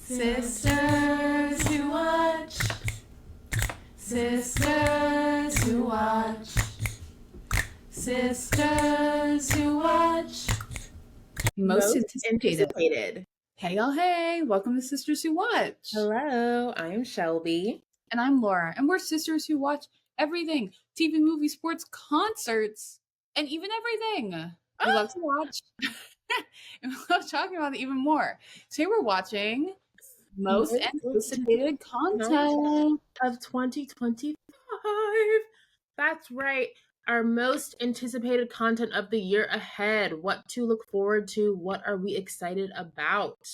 Sisters who watch. Sisters who watch. Sisters who watch. Most anticipated. Hey, y'all, hey. Welcome to Sisters Who Watch. Hello, I'm Shelby. And I'm Laura. And we're sisters who watch everything. TV, movies, sports, concerts, and even everything. We love to watch. And we love talking about it even more. Today we're watching most anticipated content of 2025. That's right. Our most anticipated content of the year ahead. What to look forward to. What are we excited about?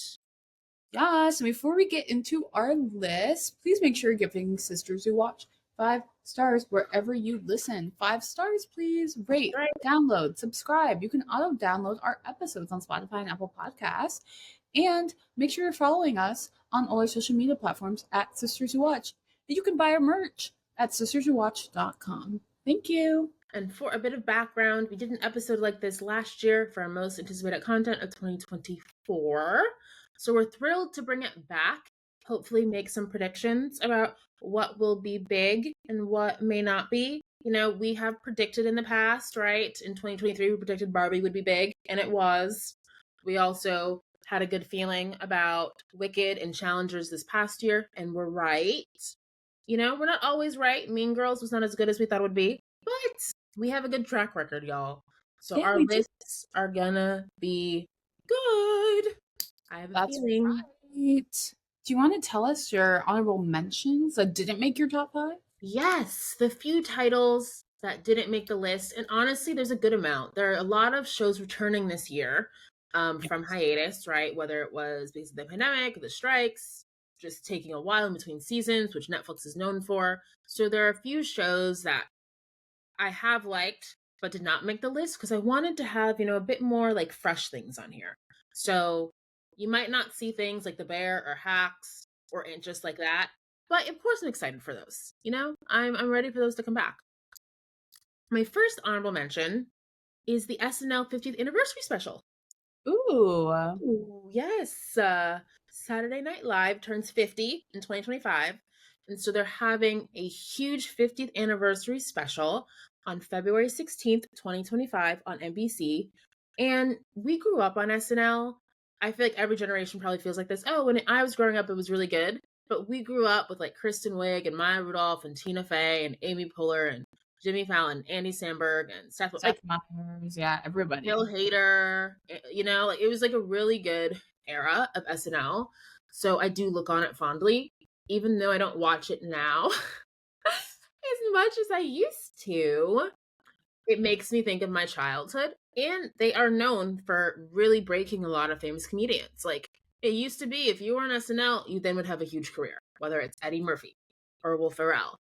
Yes, and before we get into our list, please make sure you're giving Sisters Who Watch 5 stars wherever you listen. 5 stars, please. Rate, download, subscribe. You can auto-download our episodes on Spotify and Apple Podcasts. And make sure you're following us on all our social media platforms at Sisters Who Watch. And you can buy our merch at sisterswhowatch.com. Thank you. And for a bit of background, we did an episode like this last year for our most anticipated content of 2024. So we're thrilled to bring it back, hopefully make some predictions about what will be big and what may not be. You know, we have predicted in the past, right? In 2023, we predicted Barbie would be big, and it was. We also had a good feeling about Wicked and Challengers this past year, and we're right. You know, we're not always right. Mean Girls was not as good as we thought it would be, but we have a good track record, y'all. So our lists are gonna be good. I have a feeling. Right. Do you want to tell us your honorable mentions that didn't make your top 5? Yes, the few titles that didn't make the list, and honestly, there's a good amount. There are a lot of shows returning this year from hiatus, right? Whether it was because of the pandemic, the strikes, just taking a while in between seasons, which Netflix is known for. So there are a few shows that I have liked, but did not make the list because I wanted to have, you know, a bit more like fresh things on here. So you might not see things like The Bear or Hacks or just like that, but of course I'm excited for those. You know, I'm ready for those to come back. My first honorable mention is the SNL 50th anniversary special. Ooh, yes. Saturday Night Live turns 50 in 2025, and so they're having a huge 50th anniversary special on February 16th, 2025 on NBC. And we grew up on SNL. I feel like every generation probably feels like this. Oh, when I was growing up, it was really good. But we grew up with like Kristen Wiig and Maya Rudolph and Tina Fey and Amy Poehler and Jimmy Fallon, Andy Samberg, and Seth Meyers, yeah, everybody. Bill Hader. You know, like it was like a really good era of SNL. So I do look on it fondly, even though I don't watch it now as much as I used to. It makes me think of my childhood. And they are known for really breaking a lot of famous comedians. Like, it used to be, if you were on SNL, you then would have a huge career. Whether it's Eddie Murphy, or Will Ferrell,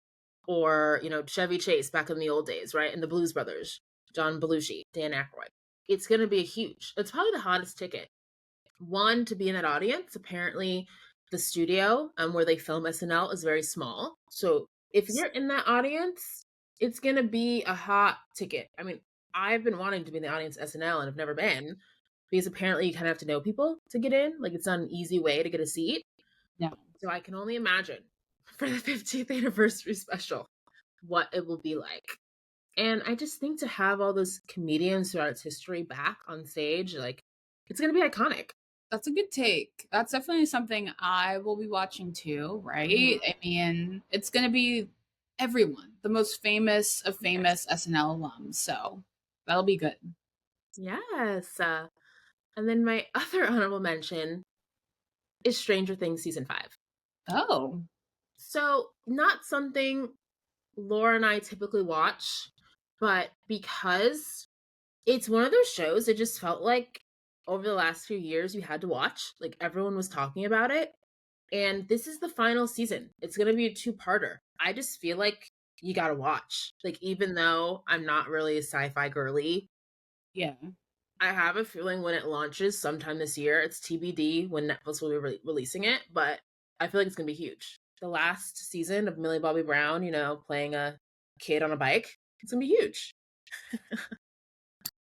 or, you know, Chevy Chase back in the old days, right? And the Blues Brothers, John Belushi, Dan Aykroyd. It's going to be it's probably the hottest ticket. One, to be in that audience. Apparently, the studio where they film SNL is very small. So, if you're in that audience, it's going to be a hot ticket. I mean, I've been wanting to be in the audience SNL and have never been, because apparently you kind of have to know people to get in. Like, it's not an easy way to get a seat. Yeah. So I can only imagine for the 50th anniversary special what it will be like. And I just think to have all those comedians throughout its history back on stage, like, it's going to be iconic. That's a good take. That's definitely something I will be watching too, right? Mm-hmm. I mean, it's going to be everyone, the most famous of famous SNL alums. So that'll be good. Yes. And then my other honorable mention is Stranger Things season 5. Oh. So not something Laura and I typically watch, but because it's one of those shows, it just felt like over the last few years you had to watch. Like, everyone was talking about it. And this is the final season. It's going to be a 2-parter. I just feel like you got to watch. Like, even though I'm not really a sci-fi girly. Yeah. I have a feeling when it launches sometime this year, it's TBD when Netflix will be releasing it. But I feel like it's going to be huge. The last season of Millie Bobby Brown, you know, playing a kid on a bike, it's going to be huge.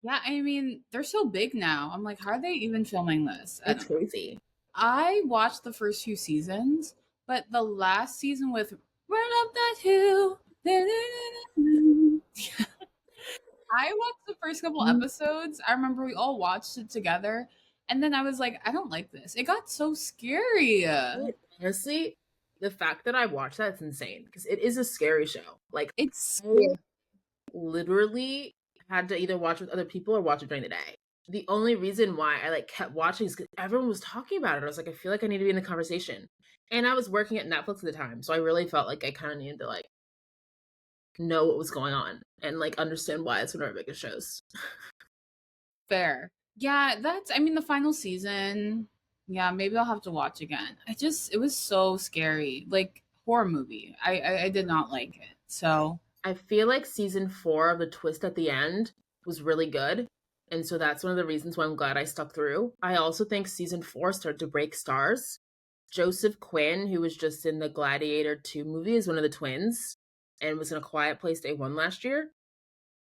Yeah, I mean, they're so big now. I'm like, how are they even filming this? It's crazy. I watched the first few seasons, but the last season with Run Up That Hill. I watched the first couple episodes. I remember we all watched it together. And then I was like, I don't like this. It got so scary. Honestly, the fact that I watched that's insane because it is a scary show. Like, It's I literally had to either watch with other people or watch it during the day. The only reason why I like kept watching is because everyone was talking about it. I was like, I feel like I need to be in the conversation. And I was working at Netflix at the time, so I really felt like I kind of needed to like know what was going on and like understand why it's one of our biggest shows. fair. Yeah, I mean, the final season. Yeah, maybe I'll have to watch again. It was so scary. Like, horror movie. I did not like it. So, I feel like season 4 of the twist at the end was really good. And so that's one of the reasons why I'm glad I stuck through. I also think season 4 started to break stars. Joseph Quinn, who was just in the Gladiator 2 movie, is one of the twins and was in A Quiet Place Day 1 last year.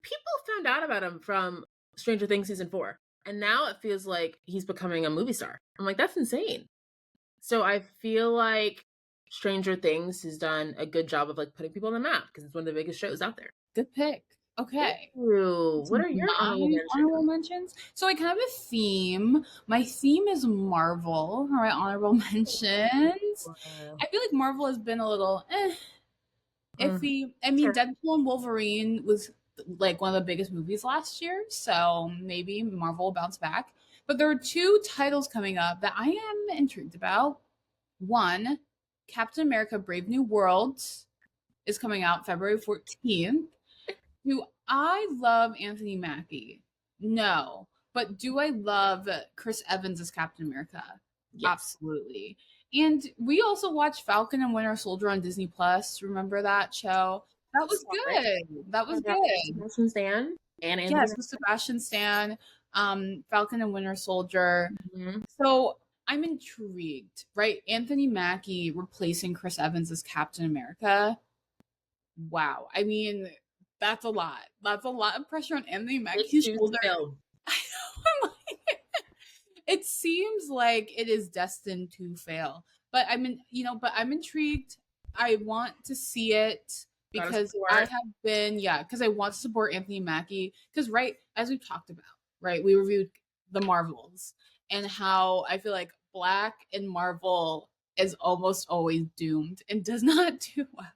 People found out about him from Stranger Things season 4. And now it feels like he's becoming a movie star. I'm like, that's insane. So I feel like Stranger Things has done a good job of like putting people on the map because it's one of the biggest shows out there. good pick. Thank Okay. you. What are your honorable My mentions? honorable mentions. So I kind of have a theme. My theme is Marvel. All right, honorable mentions. I feel like Marvel has been a little iffy. I mean, Sure. Deadpool and Wolverine was like one of the biggest movies last year, so maybe Marvel will bounce back. But there are two titles coming up that I am intrigued about. One, Captain America: Brave New World is coming out February 14th. Do I love Anthony Mackie? No. But do I love Chris Evans as Captain America? Yes. Absolutely. And we also watched Falcon and Winter Soldier on Disney Plus. Remember that show? That was good. That was good. Sebastian Stan and Anthony. Yes, with Sebastian Stan, Falcon and Winter Soldier. Mm-hmm. So I'm intrigued, right? Anthony Mackie replacing Chris Evans as Captain America. Wow. I mean, that's a lot. That's a lot of pressure on Anthony Mackie's shoulder. I know. It seems like it is destined to fail. But I'm intrigued. I want to see it because I have been, because I want to support Anthony Mackie. Because, right, as we've talked about, right, we reviewed the Marvels and how I feel like Black and Marvel is almost always doomed and does not do well.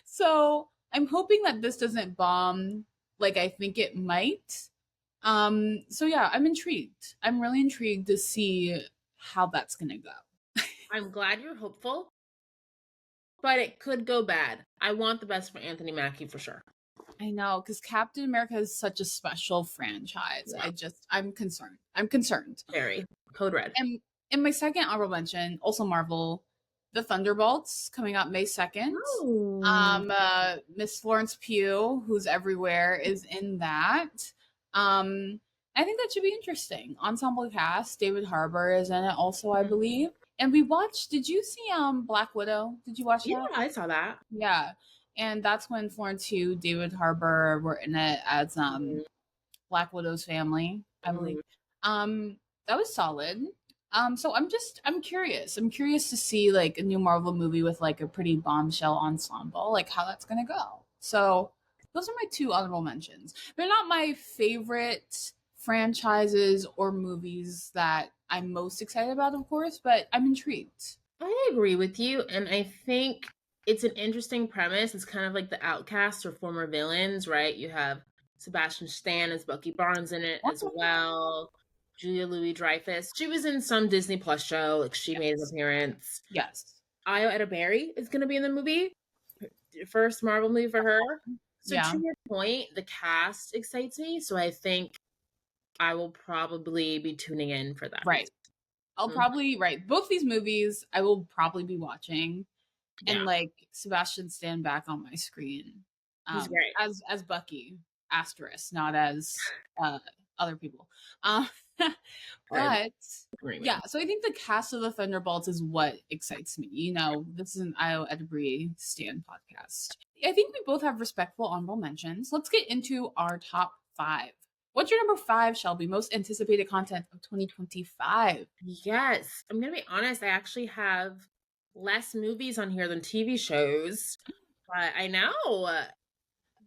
So I'm hoping that this doesn't bomb like I think it might. So yeah, I'm intrigued. I'm really intrigued to see how that's gonna go. I'm glad you're hopeful, but it could go bad. I want the best for Anthony Mackie for sure. I know, because Captain America is such a special franchise. Yeah. I'm concerned. I'm concerned. Very. Code Red. And in my second honorable mention, also Marvel, the Thunderbolts coming out May 2nd. Oh. Miss Florence Pugh, who's everywhere, is in that. I think that should be interesting. Ensemble cast, David Harbour is in it also, I believe. And we watched, did you see Black Widow? Did you watch that? Yeah, I saw that. Yeah. And that's when Florence Pugh, David Harbour were in it as Black Widow's family, I believe. That was solid. So I'm curious. I'm curious to see like a new Marvel movie with like a pretty bombshell ensemble, like how that's gonna go. So those are my two honorable mentions. They're not my favorite franchises or movies that I'm most excited about, of course, but I'm intrigued. I agree with you, and I think it's an interesting premise. It's kind of like the outcasts or former villains, right? You have Sebastian Stan as Bucky Barnes in it as well. Julia Louis-Dreyfus. She was in some Disney Plus show. Like she made an appearance. Yes. Io Edaberry is going to be in the movie. First Marvel movie for her. So to your point, the cast excites me. So I think I will probably be tuning in for that. Right. I'll probably, both these movies I will probably be watching. Yeah. And like Sebastian Stan back on my screen. He's great. As Bucky, asterisk, not as other people. But yeah, so I think the cast of the Thunderbolts is what excites me. You know, this is an Io Edaberry Stan podcast. I think we both have respectful honorable mentions. Let's get into our top 5. What's your number 5, Shelby? Most anticipated content of 2025? Yes, I'm gonna be honest. I actually have less movies on here than TV shows. But I know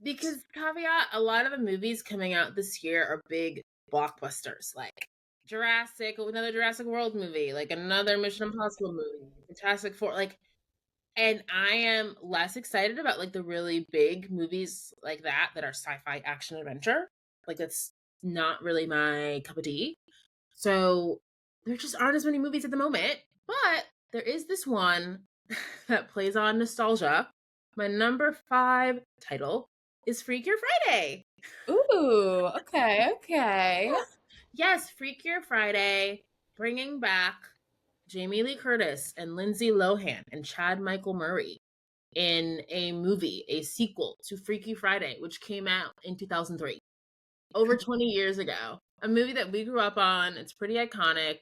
because caveat, a lot of the movies coming out this year are big blockbusters, like another Jurassic World movie, like another Mission Impossible movie, Fantastic Four, like. And I am less excited about like the really big movies like that are sci-fi action adventure. Like that's not really my cup of tea. So there just aren't as many movies at the moment. But there is this one that plays on nostalgia. My number 5 title is Freakier Friday. Ooh, okay. Yes, Freakier Friday, bringing back Jamie Lee Curtis and Lindsay Lohan and Chad Michael Murray in a movie, a sequel to Freaky Friday, which came out in 2003, over 20 years ago. A movie that we grew up on. It's pretty iconic.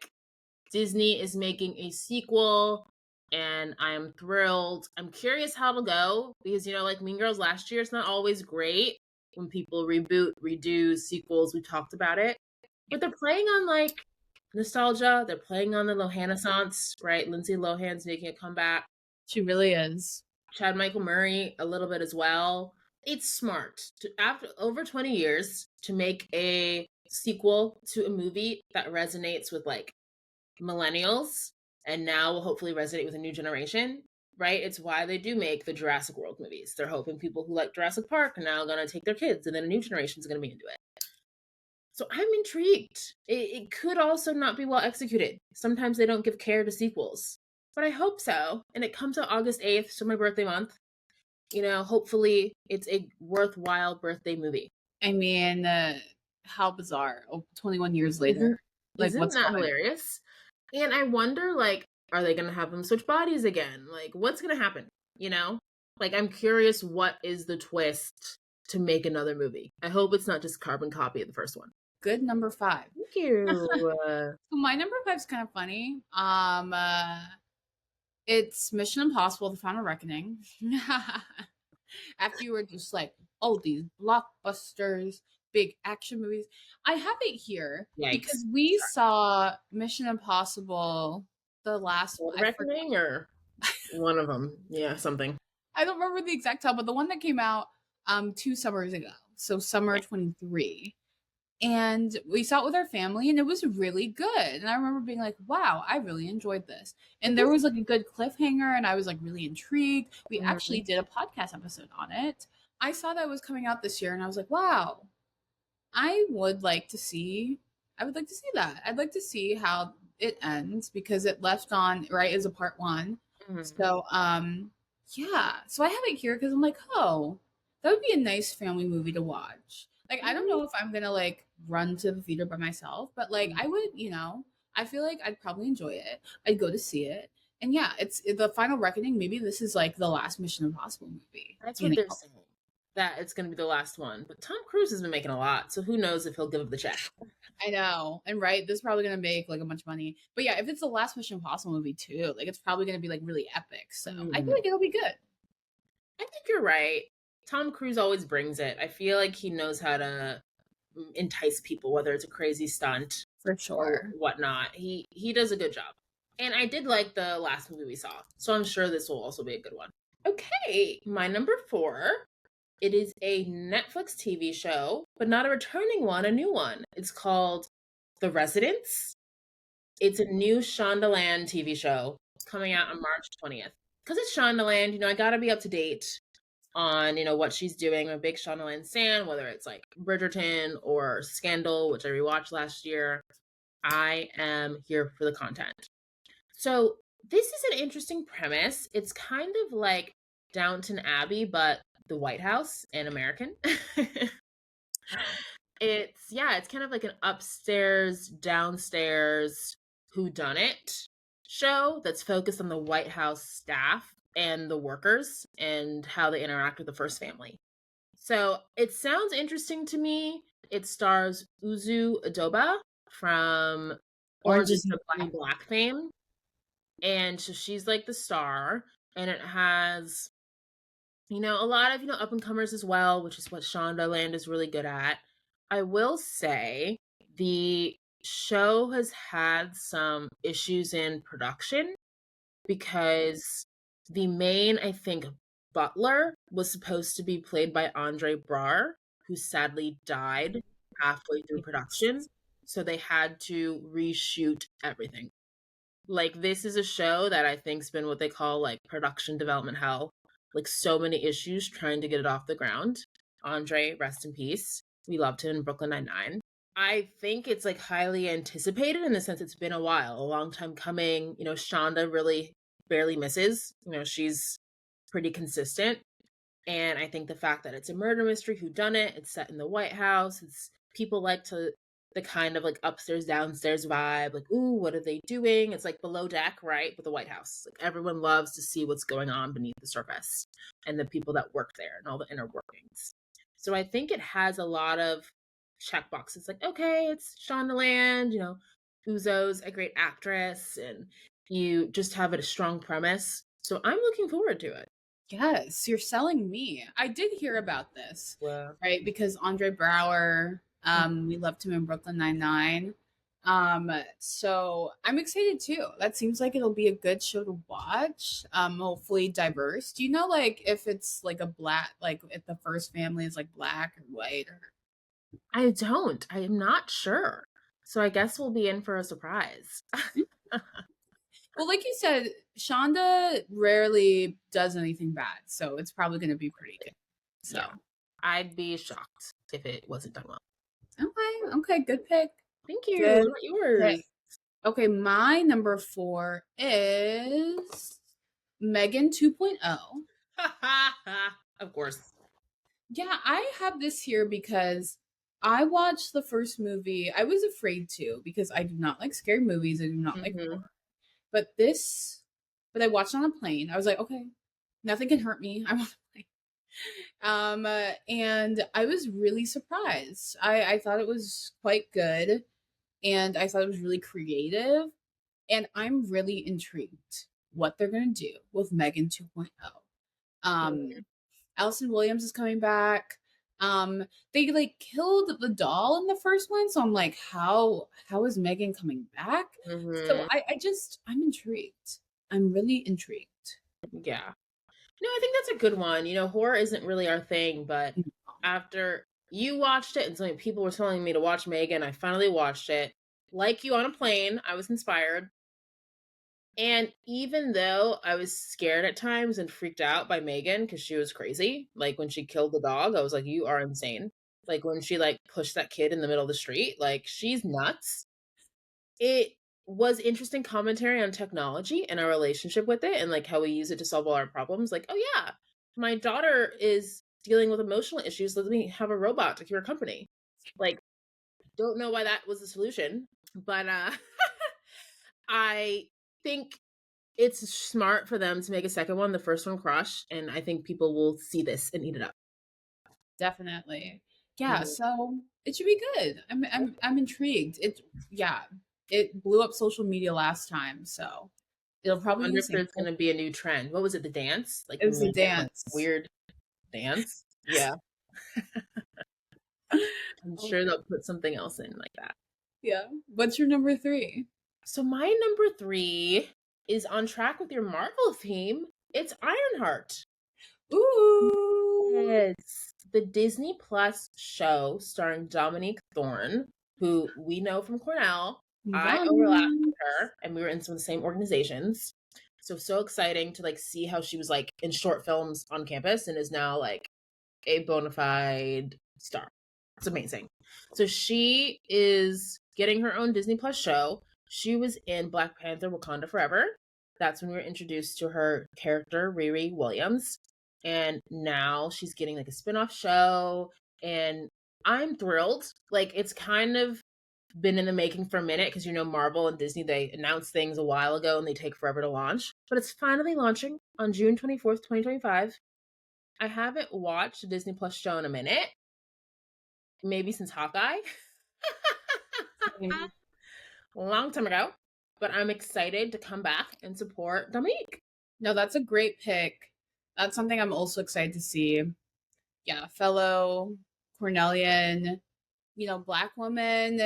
Disney is making a sequel, and I am thrilled. I'm curious how it'll go because, like Mean Girls last year, it's not always great when people reboot, redo sequels. We talked about it. But they're playing on like nostalgia. They're playing on the Lohanessance, right? Lindsay Lohan's making a comeback. She really is. Chad Michael Murray a little bit as well. It's smart after over 20 years to make a sequel to a movie that resonates with like millennials and now will hopefully resonate with a new generation, right? It's why they do make the Jurassic World movies. They're hoping people who like Jurassic Park are now going to take their kids and then a new generation is going to be into it. So I'm intrigued. It could also not be well executed. Sometimes they don't give care to sequels, but I hope so. And it comes out August 8th, so my birthday month. Hopefully it's a worthwhile birthday movie. I mean, how bizarre. 21 years later. Isn't that hilarious? And I wonder, like, are they going to have them switch bodies again? Like, what's going to happen? Like, I'm curious what is the twist to make another movie. I hope it's not just carbon copy of the first one. Good number 5. Thank you. So my number 5 is kind of funny. It's Mission Impossible: The Final Reckoning. After you were just like, oh, these blockbusters, big action movies. I have it here because we saw Mission Impossible, the last one. Reckoning or one of them. Yeah, something. I don't remember the exact title, but the one that came out 2 summers ago. So summer 23. And we saw it with our family and it was really good. And I remember being like, wow, I really enjoyed this. And there was like a good cliffhanger and I was like really intrigued. We actually did a podcast episode on it. I saw that it was coming out this year and I was like, wow, I would like to see that. I'd like to see how it ends because it left on right as a part 1. So yeah. So I have it here because I'm like, oh, that would be a nice family movie to watch. Like, I don't know if I'm gonna like run to the theater by myself, but like I would, I feel like I'd probably enjoy it. I'd go to see it. And yeah, it's the Final Reckoning. Maybe this is like the last Mission Impossible movie. That's what they're saying. That it's gonna be the last one. But Tom Cruise has been making a lot, so who knows if he'll give up the check. I know. And right, this is probably gonna make like a bunch of money. But yeah, if it's the last Mission Impossible movie too, like it's probably gonna be like really epic. So I feel like it'll be good. I think you're right. Tom Cruise always brings it. I feel like he knows how to entice people, whether it's a crazy stunt for sure or whatnot. He does a good job. And I did like the last movie we saw, so I'm sure this will also be a good one. Okay, my number 4. It is a Netflix TV show, but not a returning one, a new one. It's called The Residents. It's a new Shondaland TV show coming out on March 20th. Because it's Shondaland, I gotta be up to date on what she's doing. I'm a big Shondaland stan, whether it's like Bridgerton or Scandal, which I rewatched last year. I am here for the content. So this is an interesting premise. It's kind of like Downton Abbey, but the White House and American. It's kind of like an upstairs, downstairs whodunit show that's focused on the White House staff and the workers and how they interact with the first family. So it sounds interesting to me. It stars Uzu Adoba from Orange is the New Black fame. And so she's like the star. And it has, a lot of, up and comers as well, which is what Shondaland is really good at. I will say the show has had some issues in production because the main, I think, butler was supposed to be played by Andre Braugher, who sadly died halfway through production. So they had to reshoot everything. Like, this is a show that I think's been what they call like production development hell. Like, so many issues trying to get it off the ground. Andre, rest in peace. We loved him in Brooklyn Nine-Nine. I think it's like highly anticipated in the sense it's been a while, a long time coming. You know, Shonda really barely misses. You know, she's pretty consistent. And I think the fact that it's a murder mystery, who done it, it's set in the White House, it's people like to the kind of like upstairs downstairs vibe, like, ooh, what are they doing? It's like below deck, right? With the White House. Like, everyone loves to see what's going on beneath the surface and the people that work there and all the inner workings. So I think it has a lot of check boxes. Like, okay, it's Shondaland, you know, Uzo's a great actress, and you just have a strong premise. So I'm looking forward to it. Yes, you're selling me. I did hear about this, Wow. right? Because Andre Brower, we loved him in Brooklyn Nine-Nine. So I'm excited too. That seems like it'll be a good show to watch. Hopefully diverse. Do you know like if it's like a black, like if the first family is like black or white or? I don't. I am not sure. So I guess we'll be in for a surprise. Well, like you said, Shonda rarely does anything bad, so it's probably going to be pretty good. So Yeah. I'd be shocked if it wasn't done well. okay, good pick. Thank you. Good What about yours? pick. Okay, my number 4 is Megan 2.0. Of course. Yeah, I have this here because I watched the first movie. I was afraid to because I do not like scary movies. I do not like Mhm. horror. But I watched it on a plane. I was like, okay, nothing can hurt me. I'm on a plane. And I was really surprised. I thought it was quite good, and I thought it was really creative, and I'm really intrigued what they're gonna do with Megan 2.0. Mhm. Allison Williams is coming back. They like killed the doll in the first one, so I'm like, how is Megan coming back? So Mhm. I'm intrigued. I'm really intrigued. Yeah. No, I think that's a good one. You know, horror isn't really our thing, but Mm. after you watched it and so many people were telling me to watch Megan, I finally watched it. Like you on a plane, I was inspired. And even though I was scared at times and freaked out by Megan because she was crazy, like when she killed the dog, I was like, you are insane. Like when she like pushed that kid in the middle of the street, like she's nuts. It was interesting commentary on technology and our relationship with it and like how we use it to solve all our problems. Like, oh yeah, my daughter is dealing with emotional issues. Let me have a robot to keep her company. Like, don't know why that was the solution, but I think it's smart for them to make a second one. The first one crushed, and I think people will see this and eat it up. Definitely. Yeah, Mhm. so it should be good. I'm intrigued. It blew up social media last time, so it'll I probably be wonder the if same. there's going to be a new trend. What was it? The dance? Like It the was a Megan, like dance. weird dance? Yeah, I'm sure they'll put something else in like that. Yeah. What's your number 3? So my number 3 is on track with your Marvel theme. It's Ironheart. Ooh. It's the Disney Plus show starring Dominique Thorne, who we know from Cornell. I overlapped Yum. with her, and we were in some of the same organizations. So exciting to like see how she was like in short films on campus and is now like a bona fide star. It's amazing. So she is getting her own Disney Plus show. She was in Black Panther Wakanda Forever. That's when we were introduced to her character, Riri Williams. And now she's getting like a spin-off show. And I'm thrilled. Like, it's kind of been in the making for a minute because you know Marvel and Disney, they announced things a while ago and they take forever to launch. But it's finally launching on June 24th, 2025. I haven't watched a Disney Plus show in a minute, maybe since Hawkeye. A long time ago. But I'm excited to come back and support Dominique. No, that's a great pick. That's something I'm also excited to see. Yeah, fellow Cornellian. Black woman,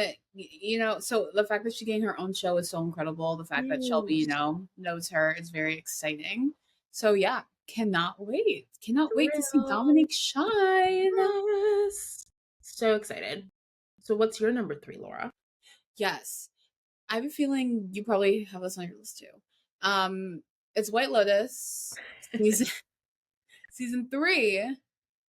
so the fact that she's getting her own show is so incredible. The fact that Shelby, Huge. knows her is very exciting. So yeah, cannot wait. Cannot For wait to see real. Dominique shine. Yes. So excited. So what's your number 3, Laura? Yes. I have a feeling you probably have this on your list too. It's White Lotus season season 3,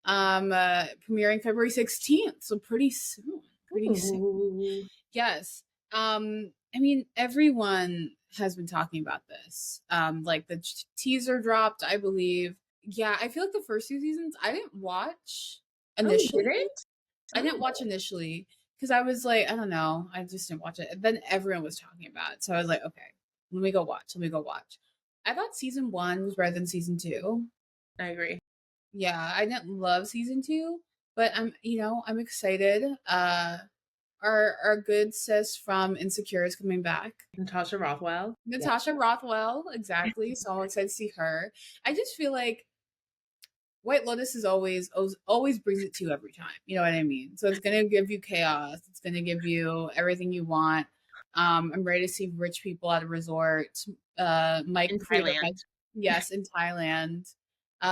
premiering February 16th, so pretty soon. Pretty soon. Ooh. Yes. I mean, everyone has been talking about this. Like the teaser dropped, I believe. Yeah, I feel like the first 2 seasons I didn't watch Oh, you initially. didn't? I didn't Oh. watch initially because I was like, I don't know, I just didn't watch it. And then everyone was talking about it, so I was like, okay, let me go watch. Let me go watch. I thought season 1 was better than season 2. I agree. Yeah, I didn't love season 2, but I'm excited. Our good sis from Insecure is coming back. Natasha Rothwell. Natasha Rothwell, exactly. So I'm excited to see her. I just feel like White Lotus is always brings it to you every time. You know what I mean? So it's gonna give you chaos. It's gonna give you everything you want. I'm ready to see rich people at a resort. Mike In creator Mike, Thailand. yes, in Thailand.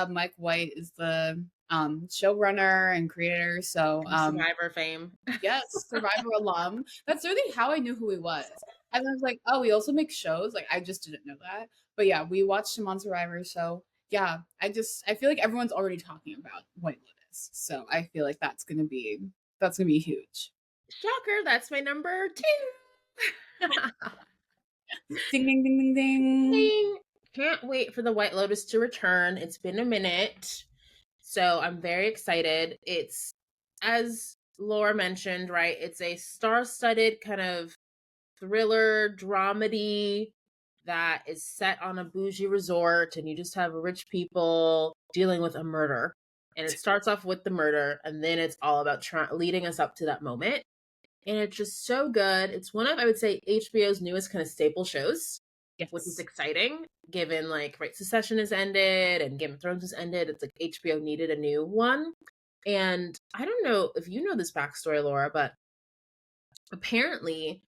Mike White is the showrunner and creator. So Survivor fame. yes, Survivor alum. That's really how I knew who he was. And I was like, oh, he also makes shows. Like I just didn't know that. But yeah, we watched him on Survivor. So yeah, I feel like everyone's already talking about White Lotus. So I feel like that's gonna be huge. Shocker, that's my number 2. Ding ding ding ding ding. Ding. Can't wait for the White Lotus to return. It's been a minute. So I'm very excited. It's, as Laura mentioned, right? It's a star-studded kind of thriller dramedy that is set on a bougie resort, and you just have rich people dealing with a murder. And it starts off with the murder, and then it's all about leading us up to that moment. And it's just so good. It's one of, I would say, HBO's newest kind of staple shows, which is Yes. exciting given like right Succession has ended and Game of Thrones has ended. It's like HBO needed a new one. And I don't know if you know this backstory, Laura, but apparently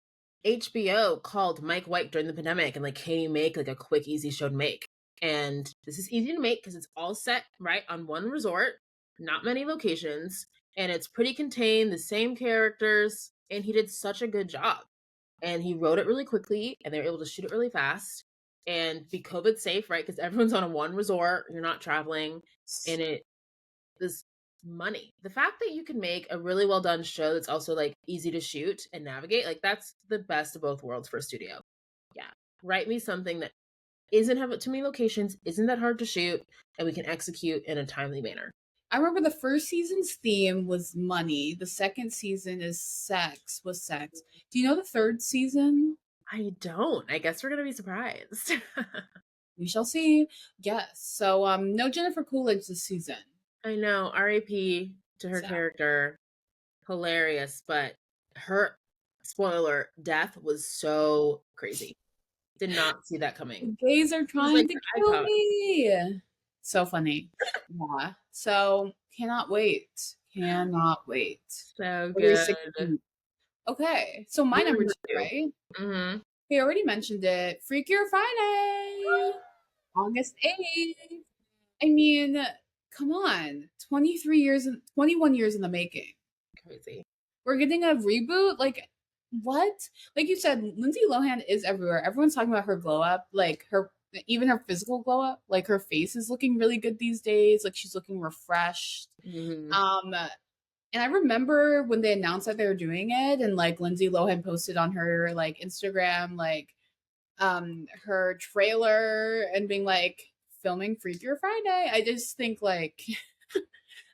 HBO called Mike White during the pandemic and like, can you make like a quick, easy show to make? And this is easy to make because it's all set right on one resort, not many locations, and it's pretty contained, the same characters, and he did such a good job. And he wrote it really quickly, and they were able to shoot it really fast and be COVID safe, right? Because everyone's on a one resort, you're not traveling, and it this money. The fact that you can make a really well done show that's also like easy to shoot and navigate, like that's the best of both worlds for a studio. Yeah. Write me something that isn't have too many locations, isn't that hard to shoot, and we can execute in a timely manner. I remember the first season's theme was money. The second season is sex. Do you know the third season? I don't. I guess we're gonna be surprised. We shall see. Yes. So no Jennifer Coolidge this season. I know. R.A.P. to her So character. Hilarious, but her spoiler death was so crazy. Did not see that coming. the gays are It was trying like to an kill icon. me. So funny. Yeah. So cannot wait. Cannot wait. So February good. 16th. Okay. So my Your number number 2, 2. right? Mm-hmm. We already mentioned it. Freakier Friday. August 8th. I mean, come on. 21 years in the making. Crazy. We're getting a reboot? Like, what? Like you said, Lindsay Lohan is everywhere. Everyone's talking about her glow up, like even her physical glow up. Like her face is looking really good these days. Like she's looking refreshed. Mm-hmm. And I remember when they announced that they were doing it, and like Lindsay Lohan posted on her like Instagram, like her trailer and being like filming Freakier Friday. I just think like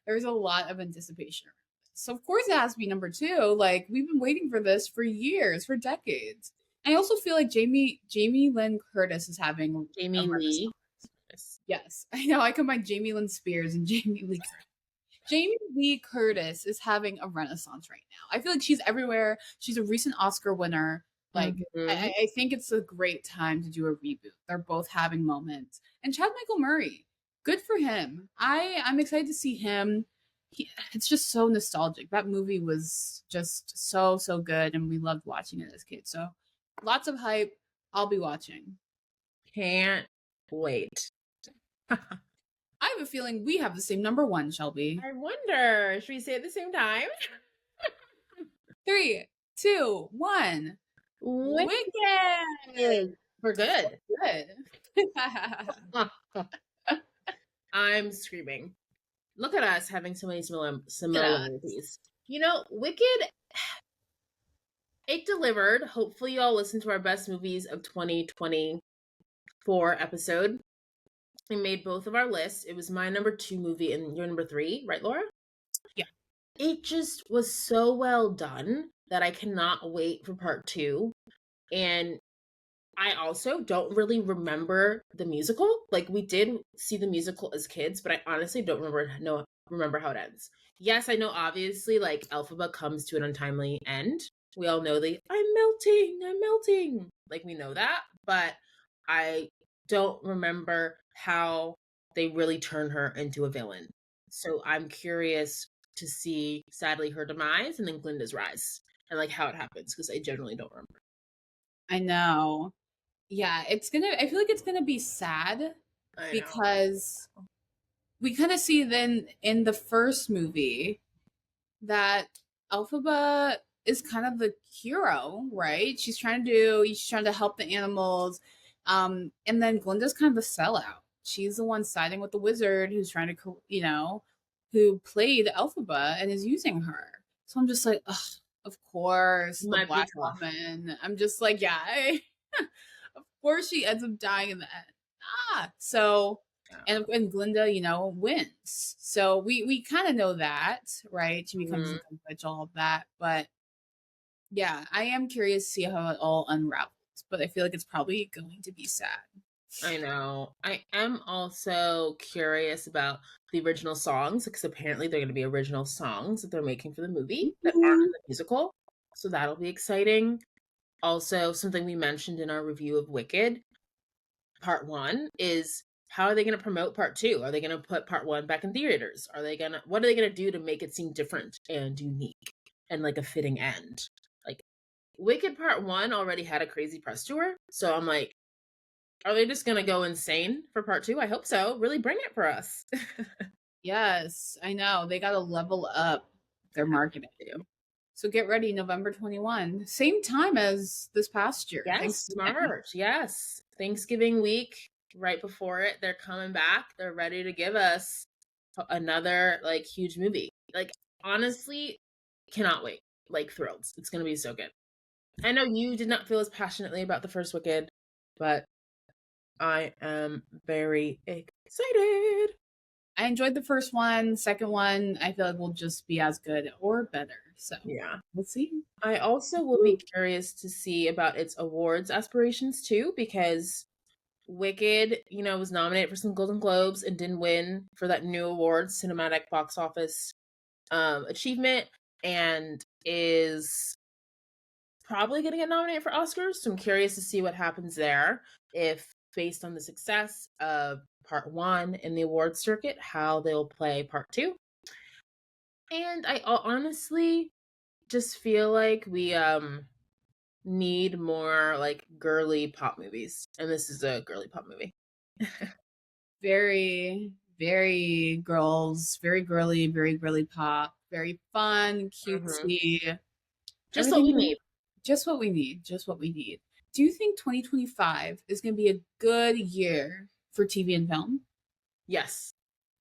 there's a lot of anticipation around this. So of course it has to be number 2. Like we've been waiting for this for years, for decades. I also feel like Jamie Lynn Curtis is having a Jamie renaissance. Lee. Yes. Yes, I know. I combine Jamie Lynn Spears and Jamie Lee. Jamie Lee Curtis is having a renaissance right now. I feel like she's everywhere. She's a recent Oscar winner. Like, Mm-hmm. I think it's a great time to do a reboot. They're both having moments. And Chad Michael Murray, good for him. I'm excited to see him. it's just so nostalgic. That movie was just so good, and we loved watching it as kids. So lots of hype. I'll be watching. Can't wait. I have a feeling we have the same number one, Shelby. I wonder, should we say it at the same time? 3, 2, 1. Wicked! For good. Good. I'm screaming. Look at us having so many Yeah. similarities. You know, Wicked, it delivered. Hopefully, y'all listened to our best movies of 2024 episode. We made both of our lists. It was my number 2 movie and your number 3, right, Laura? Yeah. It just was so well done that I cannot wait for part 2. And I also don't really remember the musical. Like, we did see the musical as kids, but I honestly don't remember how it ends. Yes, I know obviously like Elphaba comes to an untimely end. We all know I'm melting. Like, we know that, but I don't remember how they really turn her into a villain. So I'm curious to see, sadly, her demise and then Glinda's rise and like how it happens because I generally don't remember. I know. Yeah, I feel like it's gonna be sad because we kind of see then in the first movie that Elphaba is kind of the hero, right? She's trying to help the animals. And then Glinda's kind of the sellout. She's the one siding with the wizard who's trying to, who played Elphaba and is using her. So I'm just like, ugh, of course, the black woman. I'm just like, yeah, of course she ends up dying in the end. So and Glinda, wins. So we kind of know that, right? She becomes the witch, all of that. But yeah, I am curious to see how it all unravels. But I feel like it's probably going to be sad. I know. I am also curious about the original songs because apparently they're going to be original songs that they're making for the movie that aren't in the musical. So that'll be exciting. Also, something we mentioned in our review of Wicked, part 1, is how are they going to promote part 2? Are they going to put part 1 back in theaters? What are they going to do to make it seem different and unique and like a fitting end? Like, Wicked part 1 already had a crazy press tour. So I'm like, are they just going to go insane for part 2? I hope so. Really bring it for us. Yes, I know. They got to level up their marketing. So get ready, November 21. Same time as this past year. Yes, smart. Yes. Thanksgiving week, right before it, they're coming back. They're ready to give us another like huge movie. Like, honestly, cannot wait. Like, thrilled. It's going to be so good. I know you did not feel as passionately about the first Wicked, but I am very excited. I enjoyed the first one. Second one, I feel like will just be as good or better. So yeah, we'll see. I also will be curious to see about its awards aspirations too, because Wicked, was nominated for some Golden Globes and didn't win for that new award, Cinematic Box Office Achievement, and is probably going to get nominated for Oscars. So I'm curious to see what happens there. If based on the success of part 1 in the awards circuit, how they'll play part 2. And I honestly just feel like we need more like girly pop movies. And this is a girly pop movie. Very, very very girly pop, very fun, cutesy. Just what we need. Just what we need. Just what we need. Do you think 2025 is going to be a good year for TV and film? Yes.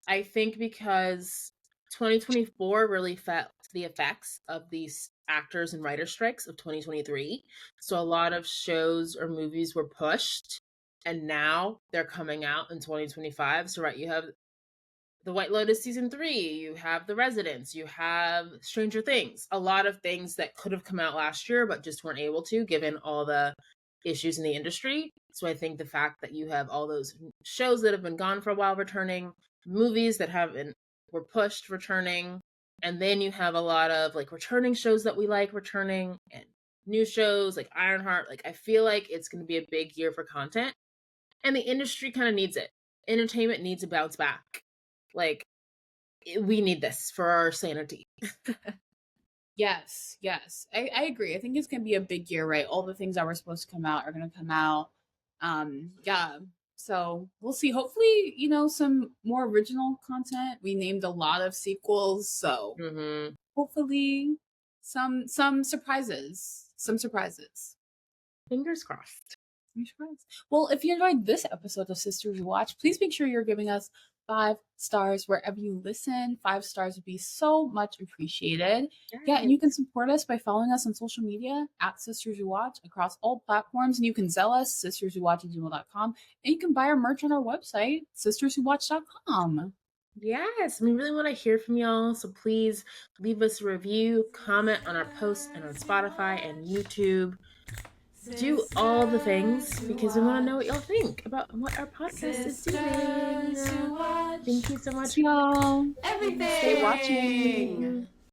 I think because 2024 really felt the effects of these actors and writer strikes of 2023. So a lot of shows or movies were pushed and now they're coming out in 2025. So, right, you have The White Lotus season 3, you have The Residents, you have Stranger Things. A lot of things that could have come out last year but just weren't able to given all the issues in the industry. So I think the fact that you have all those shows that have been gone for a while returning, movies that were pushed returning, and then you have a lot of like returning shows that we like returning and new shows like Ironheart. Like, I feel like it's going to be a big year for content, and the industry kind of needs it. Entertainment needs a bounce back. Like, we need this for our sanity. Yes, yes. I agree. I think it's gonna be a big year, right? All the things that were supposed to come out are gonna come out. Yeah. So we'll see. Hopefully, some more original content. We named a lot of sequels, so Mm-hmm. hopefully some surprises. Some surprises. Fingers crossed. Well, if you enjoyed this episode of Sisters Who Watch, please make sure you're giving us 5 stars wherever you listen. 5 stars would be so much appreciated. Yeah, and you can support us by following us on social media at Sisters Who Watch across all platforms. And you can zell us, sisterswhowatch@gmail.com. And you can buy our merch on our website, sisterswhowatch.com. Yes, we really want to hear from y'all. So please leave us a review, comment on our posts and on Spotify and YouTube. Do all the things because we want to know what y'all think about what our podcast is doing. Thank you so much, y'all. Everything. Stay watching.